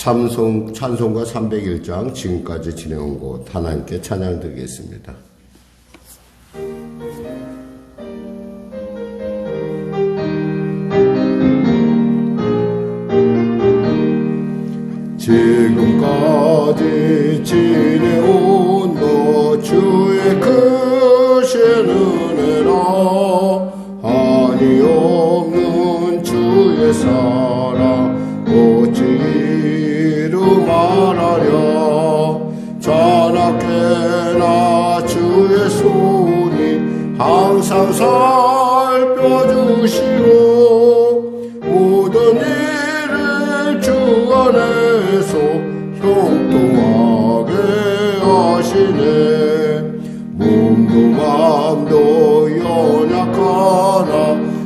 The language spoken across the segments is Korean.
찬송가 301장 지금까지 진행한 곳 하나님께 찬양 드리겠습니다. 지금까지 지내온 너 주의 크신 은혜라 한이 없는 주의 사랑 어찌 이루 말하랴. 자나깨나 주의 손이 항상 살펴주시고 모든 일을 주 안에서 형통하게 하시네. 몸도 맘도 연약하나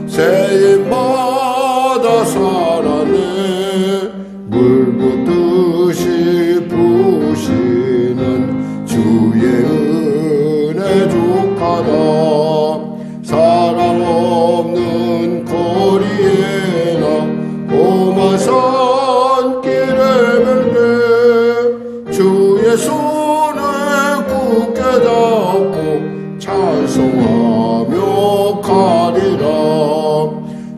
세임받아 살았네. 물 붓듯이 부으시는 주의 은혜 족하다. 사랑 없는 거리에나 험한 산길에 멜때 주의 손을 굳게 잡고 찬송하며 가리라.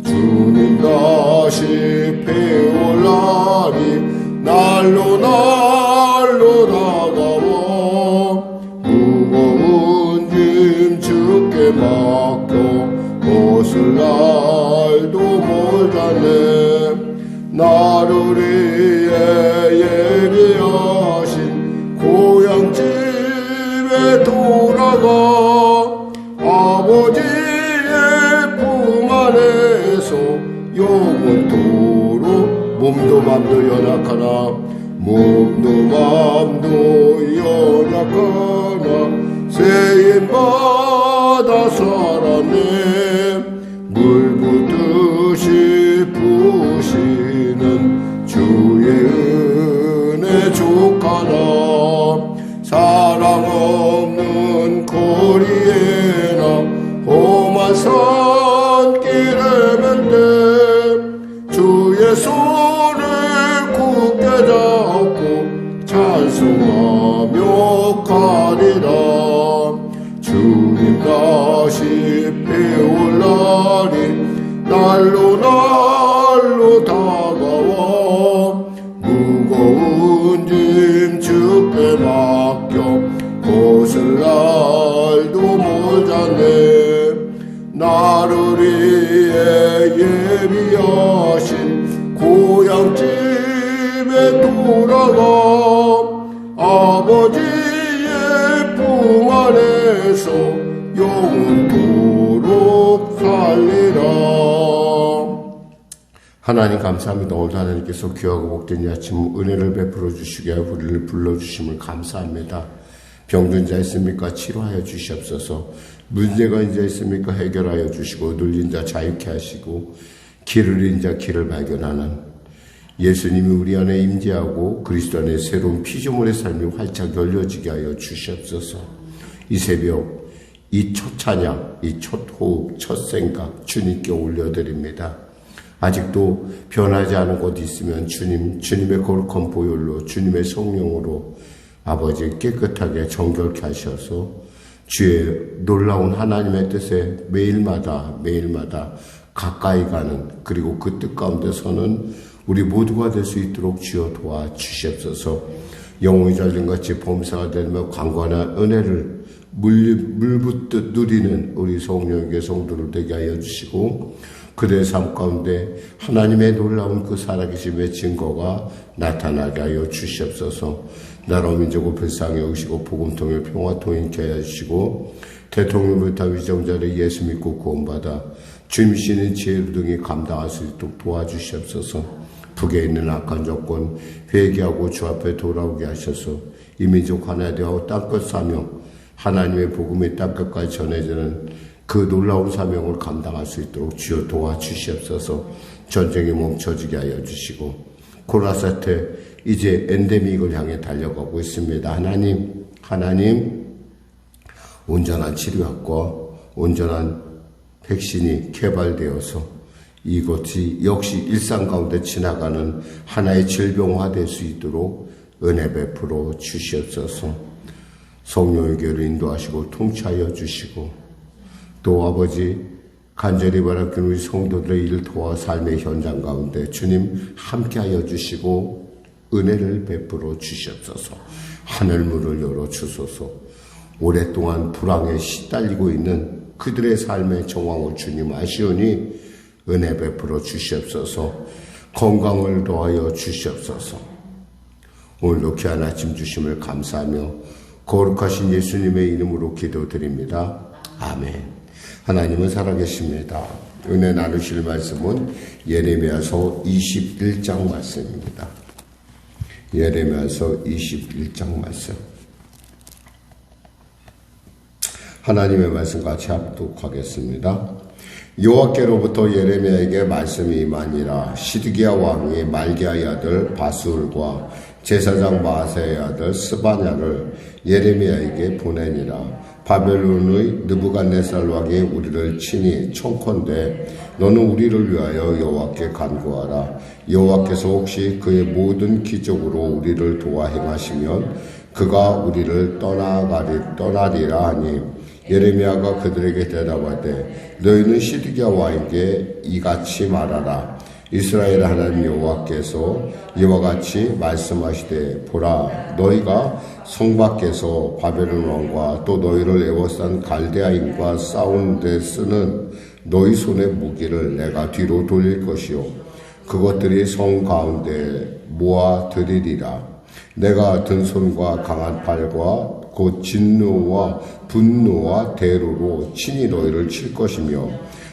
주님 다시 배울 날이 날로 다가와. 무거운 짐 주께 맡겨 벗을 날도 멀다네. 나를 위해 예비하신 고향집에 돌아가 아버지의 품 안에서 영원토록. 몸도 맘도 연약하나 몸도 맘도 연약하나 세임받아 살았네. 물 붓듯이 부으시는 주의 은혜 족하다. 사랑 없는 거리에나 험한 산길에 멜때 주의 손을 굳게 잡고 찬송하며 가리라. 주님 다시 배울 날이 날로 다가와. 무거운 짐 주께 맡겨 벗을 날도 멀잖네. 나를 위해 예비하신 고향집에 돌아가 아버지의 품 안에서 영원토록 살리라. 하나님 감사합니다. 오늘도 하나님께서 귀하고 복된 이 아침 은혜를 베풀어 주시게 하여 우리를 불러주심을 감사합니다. 병든 자 있습니까? 치료하여 주시옵소서. 문제가 인자 있습니까? 해결하여 주시고 눌린 자 자유케 하시고 길을 잃은 자 길을 발견하는 예수님이 우리 안에 임재하고 그리스도 안에 새로운 피조물의 삶이 활짝 열려지게 하여 주시옵소서. 이 새벽 이 첫 찬양, 이 첫 호흡, 첫 생각 주님께 올려드립니다. 아직도 변하지 않은 곳이 있으면 주님의 거룩한 보혈로 주님의 성령으로 아버지 깨끗하게 정결케 하셔서 주의 놀라운 하나님의 뜻에 매일마다 가까이 가는, 그리고 그 뜻 가운데 서는 우리 모두가 될 수 있도록 주여 도와주시옵소서. 영웅이 잘림같이 범사가 되며 강건한 은혜를 물붓듯 누리는 우리 성령에게 성도를 되게 하여 주시고 그들의 삶 가운데 하나님의 놀라운 그 살아계심의 증거가 나타나게 하여 주시옵소서. 나라 민족을 불쌍히 여기시고 복음 통해 평화 통일케 하여 주시고 대통령부터 위정자를 예수 믿고 구원받아 주님이시는 지혜로 등이 감당할 수 있도록 도와주시옵소서. 북에 있는 악한 조건 회개하고 주 앞에 돌아오게 하셔서 이 민족 하나 되어 땅끝 사명, 하나님의 복음이 땅끝까지 전해지는 그 놀라운 사명을 감당할 수 있도록 주여 도와주시옵소서. 전쟁이 멈춰지게 하여 주시고 코로나 사태 이제 엔데믹을 향해 달려가고 있습니다. 하나님 온전한 치료약과 온전한 백신이 개발되어서 이것이 역시 일상 가운데 지나가는 하나의 질병화될 수 있도록 은혜 베풀어 주시옵소서. 성령의 교회를 인도하시고 통치하여 주시고, 또 아버지 간절히 바라는 우리 성도들의 일터와 삶의 현장 가운데 주님 함께하여 주시고 은혜를 베풀어 주시옵소서. 하늘문을 열어 주소서. 오랫동안 불황에 시달리고 있는 그들의 삶의 정황을 주님 아시오니 은혜 베풀어 주시옵소서. 건강을 더하여 주시옵소서. 오늘도 귀한 아침 주심을 감사하며 거룩하신 예수님의 이름으로 기도드립니다. 아멘. 하나님은 살아계십니다. 은혜 나누실 말씀은 예레미야서 21장 말씀입니다. 예레미야서 21장 말씀. 하나님의 말씀 같이 합독하겠습니다. 여호와께로부터 예레미야에게 말씀이 임하니라. 시드기야 왕이 말기야의 아들 바술과 제사장 마아세의 아들 스바냐를 예레미야에게 보내니라. 바벨론의 느부갓네살 왕이 우리를 친히 청컨대 너는 우리를 위하여 여호와께 간구하라. 여호와께서 혹시 그의 모든 기적으로 우리를 도와 행하시면 그가 우리를 떠나리라 하니, 예레미야가 그들에게 대답하되 너희는 시드기야 왕에게 이같이 말하라. 이스라엘 하나님 여호와께서 이와 같이 말씀하시되, 보라, 너희가 성 밖에서 바벨론 왕과 또 너희를 애워싼 갈대아인과 싸우는 데 쓰는 너희 손의 무기를 내가 뒤로 돌릴 것이요 그것들이 성 가운데 모아들이리라. 내가 든 손과 강한 팔과 곧 진노와 분노와 대로로 친히 너희를 칠 것이며,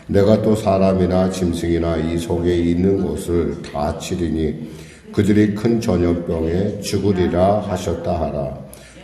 내가 또 사람이나 짐승이나 이 속에 있는 것을 다 치리니 그들이 큰 전염병에 죽으리라 하셨다 하라.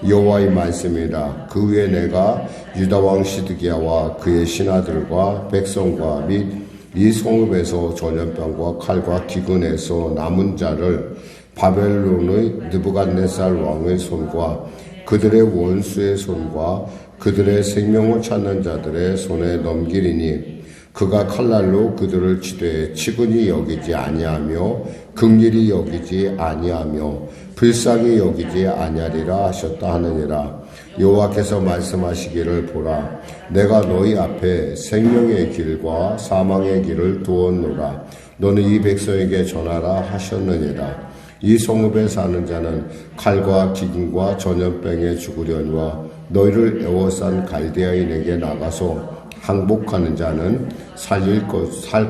여호와의 말씀이라. 그 후에 내가 유다 왕 시드기야와 그의 신하들과 백성과 및 이 성읍에서 전염병과 칼과 기근에서 남은 자를 바벨론의 느부갓네살 왕의 손과 그들의 원수의 손과 그들의 생명을 찾는 자들의 손에 넘기리니, 그가 칼날로 그들을 치되 치근히 여기지 아니하며 긍휼히 여기지 아니하며 불쌍히 여기지 아니하리라 하셨다 하느니라. 여호와께서 말씀하시기를, 보라, 내가 너희 앞에 생명의 길과 사망의 길을 두었노라. 너는 이 백성에게 전하라 하셨느니라. 이 성읍에 사는 자는 칼과 기근과 전염병에 죽으려니와 너희를 애워싼 갈대아인에게 나가서 항복하는 자는 살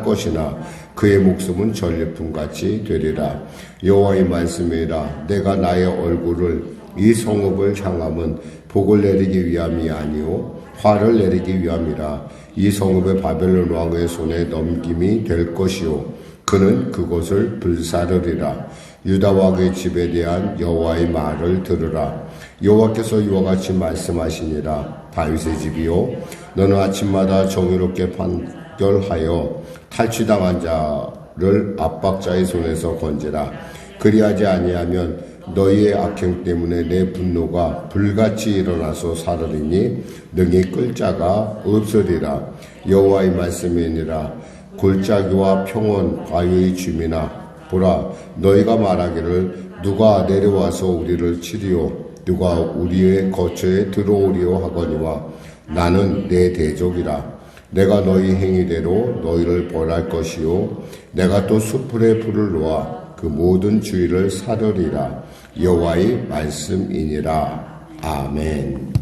것이나 그의 목숨은 전리품같이 되리라. 여호와의 말씀이라. 내가 나의 얼굴을 이 성읍을 향함은 복을 내리기 위함이 아니요 화를 내리기 위함이라. 이 성읍의 바벨론 왕의 손에 넘김이 될 것이요 그는 그것을 불사르리라. 유다 왕의 집에 대한 여호와의 말을 들으라. 여호와께서 이와 같이 말씀하시니라. 다윗의 집이요, 너는 아침마다 정의롭게 판결하여 탈취당한 자를 압박자의 손에서 건지라. 그리하지 아니하면 너희의 악행 때문에 내 분노가 불같이 일어나서 사르리니 능히 끌 자가 없으리라. 여호와의 말씀이니라. 골짜기와 평원 바위의 주민아, 보라, 너희가 말하기를 누가 내려와서 우리를 치리요 누가 우리의 거처에 들어오리요 하거니와 나는 내 대적이라. 내가 너희 행위대로 너희를 벌할 것이요 내가 또 수풀에 불을 놓아 그 모든 주위를 사르리라. 여호와의 말씀이니라. 아멘.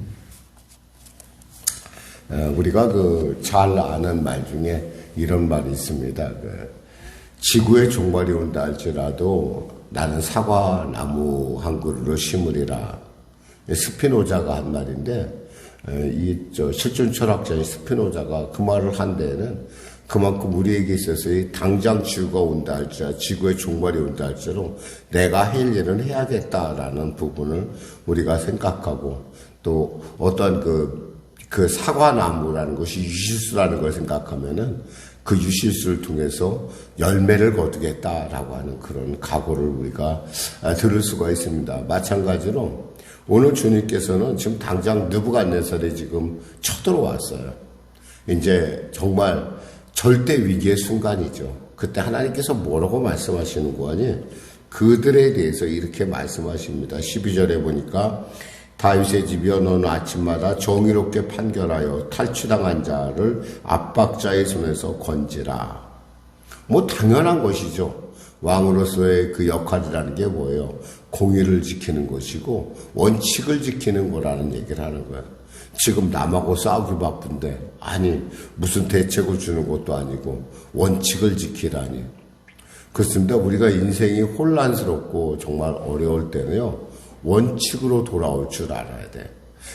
우리가 잘 아는 말 중에 이런 말이 있습니다. 지구의 종말이 온다 할지라도 나는 사과나무 한 그루를 심으리라. 스피노자가 한 말인데, 실존 철학자인 스피노자가 그 말을 한 데에는 그만큼 우리에게 있어서 당장 지구가 온다 할지라도, 지구의 종말이 온다 할지라도 내가 할 일은 해야겠다라는 부분을 우리가 생각하고, 또 어떤 그 사과나무라는 것이 유실수라는 걸 생각하면은 그 유실수를 통해서 열매를 거두겠다라고 하는 그런 각오를 우리가 들을 수가 있습니다. 마찬가지로 오늘 주님께서는 지금 당장 느부갓네살이 지금 쳐들어왔어요. 이제 정말 절대 위기의 순간이죠. 그때 하나님께서 뭐라고 말씀하시는 거 아니? 그들에 대해서 이렇게 말씀하십니다. 12절에 보니까 다윗의 집이여 너는 아침마다 정의롭게 판결하여 탈취당한 자를 압박자의 손에서 건지라. 뭐 당연한 것이죠. 왕으로서의 그 역할이라는 게 뭐예요? 공의를 지키는 것이고 원칙을 지키는 거라는 얘기를 하는 거예요. 지금 남하고 싸우기 바쁜데 아니 무슨 대책을 주는 것도 아니고 원칙을 지키라니. 그렇습니다. 우리가 인생이 혼란스럽고 정말 어려울 때는요. 원칙으로 돌아올 줄 알아야 돼.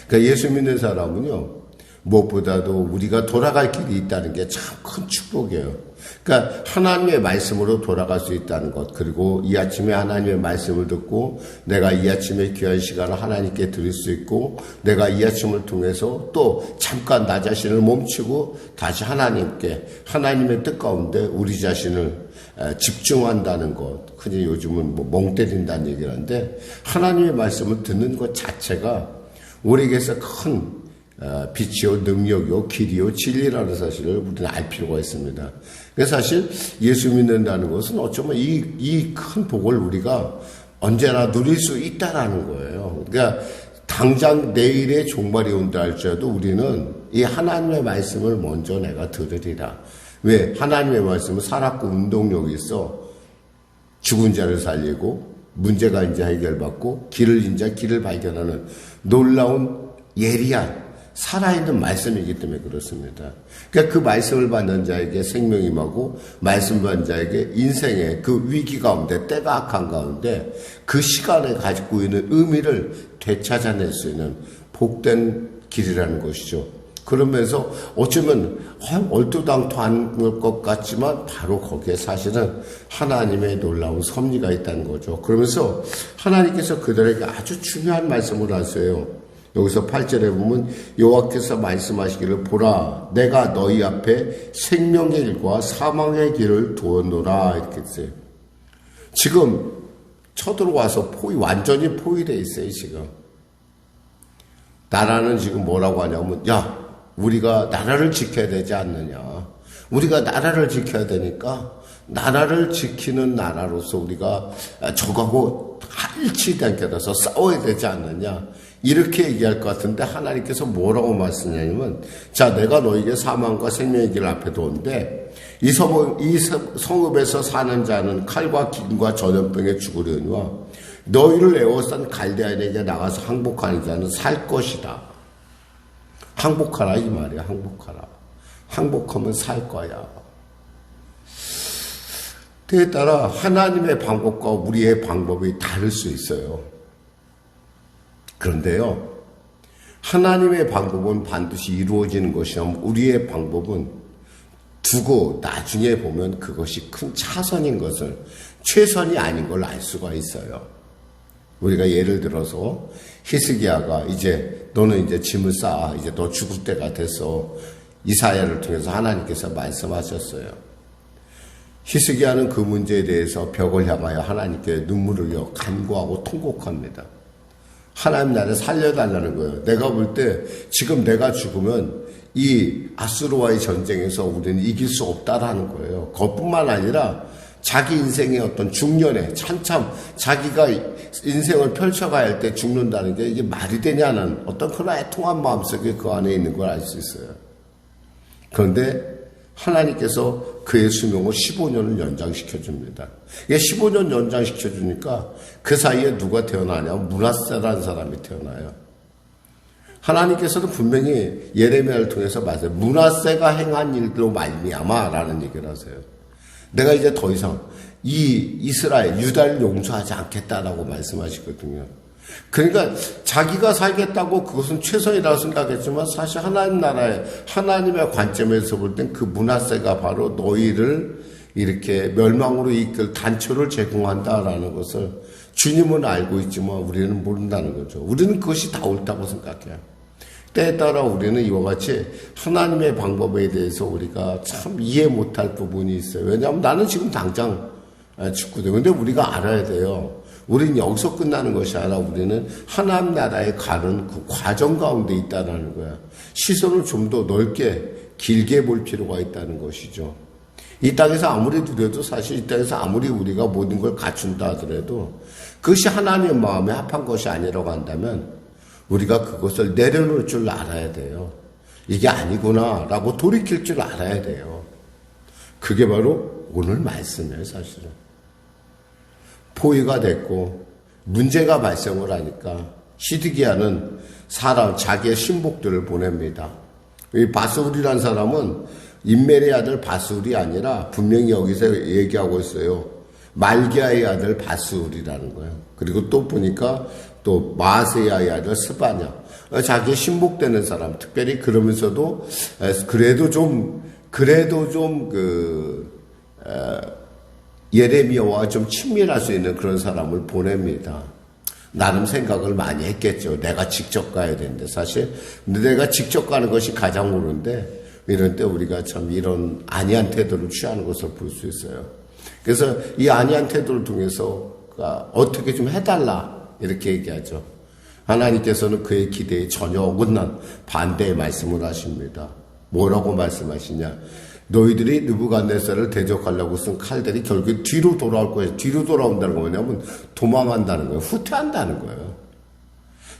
그러니까 예수 믿는 사람은요. 무엇보다도 우리가 돌아갈 길이 있다는 게 참 큰 축복이에요. 그러니까 하나님의 말씀으로 돌아갈 수 있다는 것, 그리고 이 아침에 하나님의 말씀을 듣고 내가 이 아침에 귀한 시간을 하나님께 드릴 수 있고 내가 이 아침을 통해서 또 잠깐 나 자신을 멈추고 다시 하나님께 하나님의 뜻 가운데 우리 자신을 집중한다는 것. 흔히 요즘은 멍 때린다는 얘기를 하는데 하나님의 말씀을 듣는 것 자체가 우리에게서 큰 빛이요 능력이요 길이요 진리라는 사실을 우리는 알 필요가 있습니다. 그래서 사실 예수 믿는다는 것은 어쩌면 이 큰 복을 우리가 언제나 누릴 수 있다라는 거예요. 그러니까 당장 내일의 종말이 온다 할지라도 우리는 이 하나님의 말씀을 먼저 내가 들으리라. 왜? 하나님의 말씀은 살았고 운동력이 있어. 죽은 자를 살리고 문제가 이제 해결받고 길을 발견하는 놀라운 예리한 살아있는 말씀이기 때문에 그렇습니다. 그러니까 그 말씀을 받는 자에게 생명이 임하고 말씀 받는 자에게 인생의 그 위기 가운데 때가 악한 가운데 그 시간에 가지고 있는 의미를 되찾아낼 수 있는 복된 길이라는 것이죠. 그러면서 어쩌면 얼토당토한 것 같지만 바로 거기에 사실은 하나님의 놀라운 섭리가 있다는 거죠. 그러면서 하나님께서 그들에게 아주 중요한 말씀을 하세요. 여기서 8절에 보면 여호와께서 말씀하시기를 보라 내가 너희 앞에 생명의 길과 사망의 길을 두었노라 이렇게 했어요. 지금 쳐들어와서 완전히 포위되어 있어요. 지금 나라는 지금 뭐라고 하냐면 야 우리가 나라를 지켜야 되지 않느냐. 우리가 나라를 지켜야 되니까 나라를 지키는 나라로서 우리가 적하고 일치단계라서 싸워야 되지 않느냐. 이렇게 얘기할 것 같은데 하나님께서 뭐라고 말씀하냐면 자 내가 너에게 사망과 생명의 길을 앞에 두었는데 이 성읍에서 사는 자는 칼과 기근과 전염병에 죽으려니와 너희를 에워싼 갈대아인에게 나가서 항복하는 자는 살 것이다. 항복하라 이 말이야. 항복하라. 항복하면 살 거야. 그에 따라 하나님의 방법과 우리의 방법이 다를 수 있어요. 그런데요, 하나님의 방법은 반드시 이루어지는 것이라면 우리의 방법은 두고 나중에 보면 그것이 큰 차선인 것을 최선이 아닌 걸 알 수가 있어요. 우리가 예를 들어서 히스기야가 이제 너는 이제 짐을 쌓아 이제 너 죽을 때가 됐어. 이사야를 통해서 하나님께서 말씀하셨어요. 히스기야는 그 문제에 대해서 벽을 향하여 하나님께 눈물을 흘려 간구하고 통곡합니다. 하나님 나를 살려달라는 거예요. 내가 볼 때 지금 내가 죽으면 이 아수르와의 전쟁에서 우리는 이길 수 없다라는 거예요. 그것뿐만 아니라 자기 인생의 어떤 중년에 한참 자기가 인생을 펼쳐가야 할 때 죽는다는 게 이게 말이 되냐는 어떤 그런 애통한 마음속에 그 안에 있는 걸 알 수 있어요. 그런데 하나님께서 그의 수명을 15년을 연장시켜줍니다. 이게 15년 연장시켜주니까 그 사이에 누가 태어나냐면 므낫세라는 사람이 태어나요. 하나님께서도 분명히 예레미야를 통해서 말해요. 므낫세가 행한 일로 말미암아라는 얘기를 하세요. 내가 이제 더 이상 이 이스라엘, 유다를 용서하지 않겠다라고 말씀하시거든요. 그러니까 자기가 살겠다고 그것은 최선이라고 생각했지만 사실 하나님 나라의 하나님의 관점에서 볼 땐 그 므낫세가 바로 너희를 이렇게 멸망으로 이끌 단초를 제공한다라는 것을 주님은 알고 있지만 우리는 모른다는 거죠. 우리는 그것이 다 옳다고 생각해요. 때에 따라 우리는 이와 같이 하나님의 방법에 대해서 우리가 참 이해 못할 부분이 있어요. 왜냐하면 나는 지금 당장 죽거든. 근데 우리가 알아야 돼요. 우리는 여기서 끝나는 것이 아니라 우리는 하나님 나라에 가는 그 과정 가운데 있다는 거야. 시선을 좀 더 넓게 길게 볼 필요가 있다는 것이죠. 이 땅에서 아무리 누려도 사실 이 땅에서 아무리 우리가 모든 걸 갖춘다 하더라도 그것이 하나님의 마음에 합한 것이 아니라고 한다면 우리가 그것을 내려놓을 줄 알아야 돼요. 이게 아니구나라고 돌이킬 줄 알아야 돼요. 그게 바로 오늘 말씀이에요, 사실은. 포위가 됐고 문제가 발생을 하니까 시드기야는 자기의 신복들을 보냅니다. 이 바스울이라는 사람은 임멜의 아들 바스울이 아니라 분명히 여기서 얘기하고 있어요. 말기야의 아들 바스울이라는 거예요. 그리고 또 보니까 또 마세야의 아들 스바냐. 자기의 신복되는 사람, 특별히 그러면서도 그래도 좀 예레미야와 좀 친밀할 수 있는 그런 사람을 보냅니다. 나름 생각을 많이 했겠죠. 내가 직접 가야 되는데 사실 내가 직접 가는 것이 가장 옳은데 이런 때 우리가 참 이런 안이한 태도를 취하는 것을 볼 수 있어요. 그래서 이 안이한 태도를 통해서 어떻게 좀 해달라 이렇게 얘기하죠. 하나님께서는 그의 기대에 전혀 어긋난 반대의 말씀을 하십니다. 뭐라고 말씀하시냐? 너희들이 느부갓네살을 대적하려고 쓴 칼들이 결국 뒤로 돌아올 거예요. 뒤로 돌아온다는 건 뭐냐면 도망한다는 거예요. 후퇴한다는 거예요.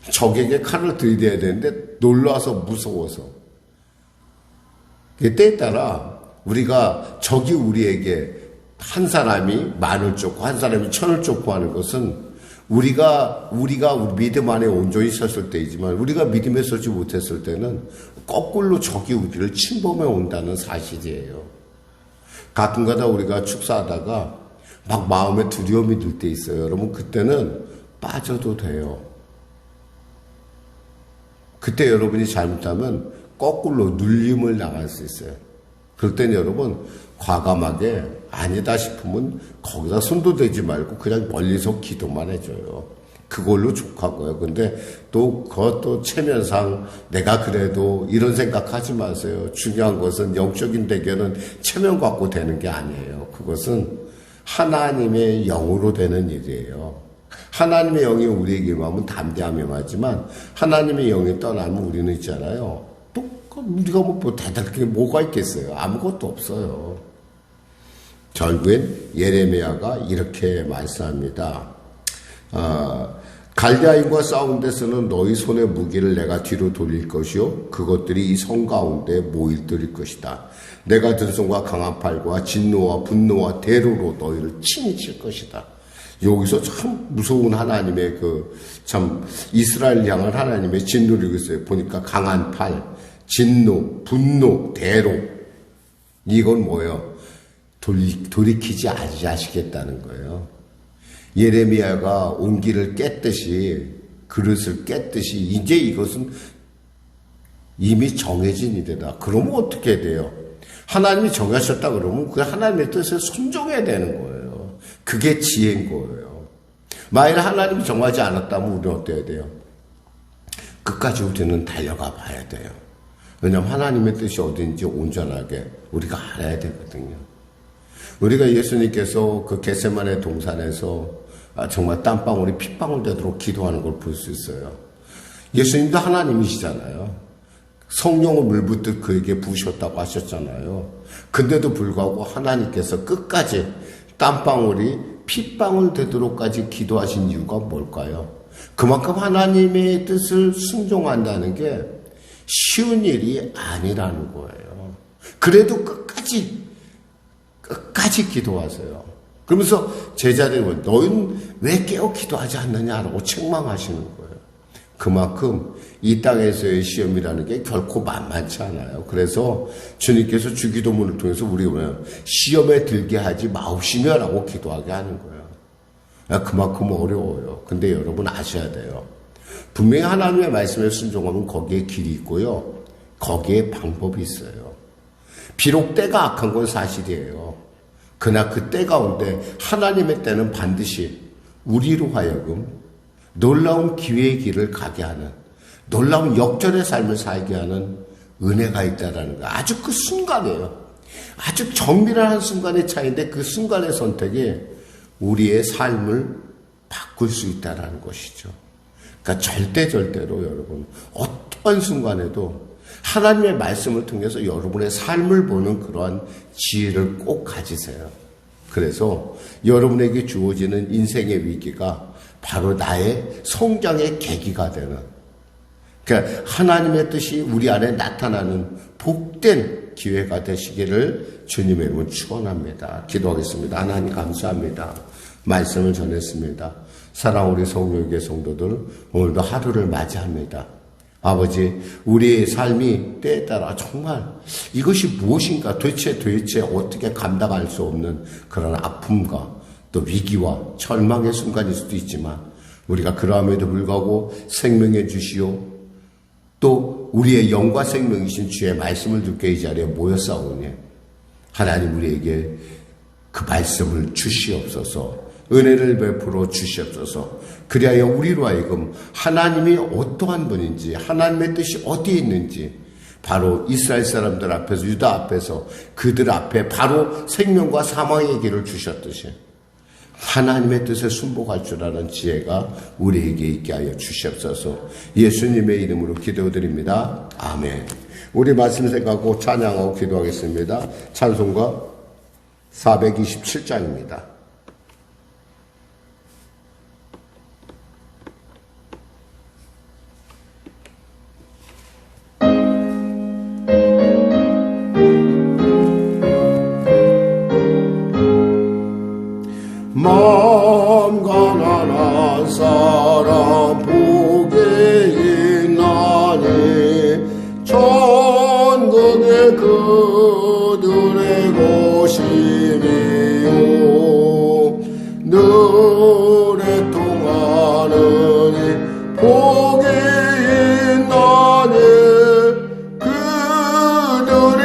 적에게 칼을 들이대야 되는데 놀라서 무서워서. 때에 따라 우리가 적이 우리에게 한 사람이 만을 쫓고 한 사람이 천을 쫓고 하는 것은 우리가 우리 믿음 안에 온전히 섰을 때이지만 우리가 믿음에 서지 못했을 때는 거꾸로 적이 우리를 침범해 온다는 사실이에요. 가끔가다 우리가 축사하다가 막 마음에 두려움이 들 때 있어요. 여러분 그때는 빠져도 돼요. 그때 여러분이 잘못하면 거꾸로 눌림을 당할 수 있어요. 그럴 때는 여러분 과감하게 아니다 싶으면 거기다 손도 대지 말고 그냥 멀리서 기도만 해줘요. 그걸로 족한 거예요. 근데 또 그것도 체면상 내가 그래도 이런 생각하지 마세요. 중요한 것은 영적인 대결은 체면 갖고 되는 게 아니에요. 그것은 하나님의 영으로 되는 일이에요. 하나님의 영이 우리에게 임하면 담대함이 임하지만 하나님의 영이 떠나면 우리는 있잖아요. 또 우리가 뭐 대단한 게 뭐가 있겠어요. 아무것도 없어요. 결국엔 예레미야가 이렇게 말씀합니다. 갈대아인과 싸운 데서는 너희 손의 무기를 내가 뒤로 돌릴 것이요 그것들이 이 성 가운데 모일들일 것이다. 내가 든 손과 강한 팔과 진노와 분노와 대로로 너희를 친히 칠 것이다. 여기서 참 무서운 하나님의 참 이스라엘 향한 하나님의 진노를 있어요. 보니까 강한 팔, 진노, 분노, 대로. 이건 뭐예요? 돌이키지 않으시겠다는 거예요. 예레미야가 온기를 깼듯이 그릇을 깼듯이 이제 이것은 이미 정해진 일이다. 그러면 어떻게 돼요? 하나님이 정하셨다 그러면 그 하나님의 뜻에 순종해야 되는 거예요. 그게 지혜인 거예요. 만일 하나님이 정하지 않았다면 우리는 어때야 돼요? 끝까지 우리는 달려가 봐야 돼요. 왜냐하면 하나님의 뜻이 어딘지 온전하게 우리가 알아야 되거든요. 우리가 예수님께서 그 겟세마네 동산에서 정말 땀방울이 핏방울 되도록 기도하는 걸 볼 수 있어요. 예수님도 하나님이시잖아요. 성령을 물붓듯 그에게 부으셨다고 하셨잖아요. 근데도 불구하고 하나님께서 끝까지 땀방울이 핏방울 되도록까지 기도하신 이유가 뭘까요? 그만큼 하나님의 뜻을 순종한다는 게 쉬운 일이 아니라는 거예요. 그래도 끝까지 기도하세요. 그러면서 제자들이 너희는 왜 깨어 기도하지 않느냐라고 책망하시는 거예요. 그만큼 이 땅에서의 시험이라는 게 결코 만만치 않아요. 그래서 주님께서 주기도문을 통해서 우리가 시험에 들게 하지 마옵시며라고 기도하게 하는 거예요. 그만큼 어려워요. 근데 여러분 아셔야 돼요. 분명히 하나님의 말씀에 순종하면 거기에 길이 있고요. 거기에 방법이 있어요. 비록 때가 악한 건 사실이에요. 그러나 그 때 가운데 하나님의 때는 반드시 우리로 하여금 놀라운 기회의 길을 가게 하는 놀라운 역전의 삶을 살게 하는 은혜가 있다라는 거. 아주 그 순간이에요. 아주 정밀한 한순간의 차이인데 그 순간의 선택이 우리의 삶을 바꿀 수 있다라는 것이죠. 그러니까 절대로 여러분 어떠한 순간에도 하나님의 말씀을 통해서 여러분의 삶을 보는 그러한 지혜를 꼭 가지세요. 그래서 여러분에게 주어지는 인생의 위기가 바로 나의 성장의 계기가 되는, 그러니까 하나님의 뜻이 우리 안에 나타나는 복된 기회가 되시기를 주님의 이름으로 축원합니다. 기도하겠습니다. 하나님 감사합니다. 말씀을 전했습니다. 사랑 우리 성령교회 성도들, 오늘도 하루를 맞이합니다. 아버지, 우리의 삶이 때에 따라 정말 이것이 무엇인가 도대체 어떻게 감당할 수 없는 그런 아픔과 또 위기와 절망의 순간일 수도 있지만, 우리가 그러함에도 불구하고 생명해 주시오, 또 우리의 영과 생명이신 주의 말씀을 듣게 이 자리에 모였사오니 하나님 우리에게 그 말씀을 주시옵소서, 은혜를 베풀어 주시옵소서. 그리하여 우리로 하여금 하나님이 어떠한 분인지, 하나님의 뜻이 어디에 있는지, 바로 이스라엘 사람들 앞에서, 유다 앞에서 그들 앞에 바로 생명과 사망의 길을 주셨듯이 하나님의 뜻에 순복할 줄 아는 지혜가 우리에게 있게 하여 주시옵소서. 예수님의 이름으로 기도드립니다. 아멘. 우리 말씀 생각하고 찬양하고 기도하겠습니다. 찬송가 427장입니다. 마음 가난한 사람 복에 있나니 천국의 그들의 것이니요 늘에 통하느니 복에 있나니 그들이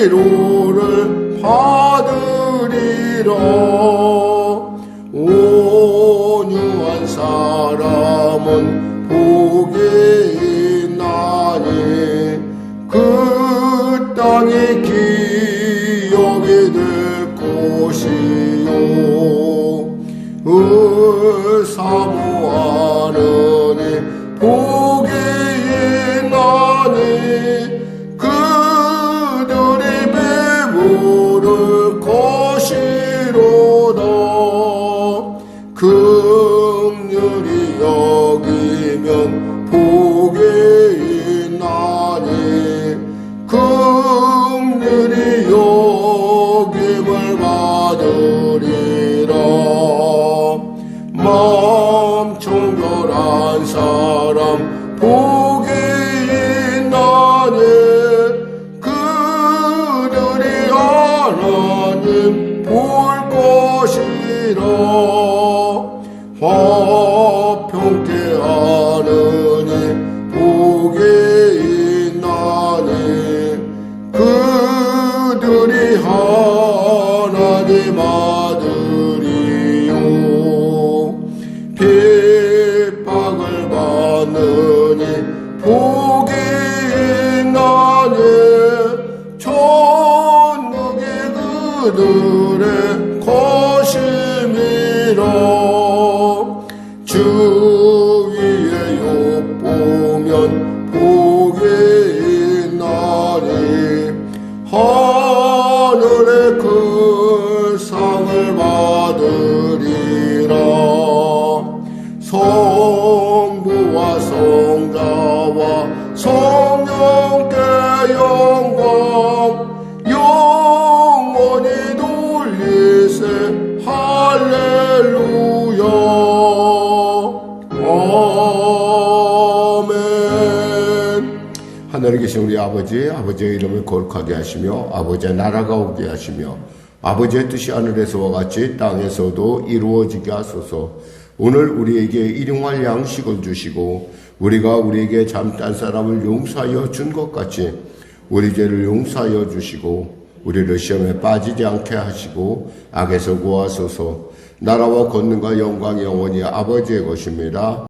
위로를 받으리라. 온유한 사람은 복이 있나니 그 땅이 기업이 될 것이요 사모하느니 복이 있나니 그들이 배부를 것이로다. 긍휼히 여기면 복이 있나니 긍휼히 여김을 받으리라. 마음 청결한 사람 복이 있나니 그들이 하나님 볼 것이라. 화평케 하느니 복이 있나니 그들이 하나님 아들이요 핍박을 받느니 복이 있나니 천국이 그들의 것임이라. 주 위에 욕보면 복이 있나니 하늘의 그 상을 받으리라. 성부와 성자와 성령께 영광 영원히 돌리세 할렐루야. 아멘. 하늘에 계신 우리 아버지, 아버지의 이름을 거룩하게 하시며 아버지의 나라가 오게 하시며 아버지의 뜻이 하늘에서와 같이 땅에서도 이루어지게 하소서. 오늘 우리에게 일용할 양식을 주시고 우리가 우리에게 잘못한 사람을 용서하여 준 것 같이 우리 죄를 용서하여 주시고 우리를 시험에 빠지지 않게 하시고 악에서 구하소서. 나라와 권능과 영광이 영원히 아버지의 것입니다.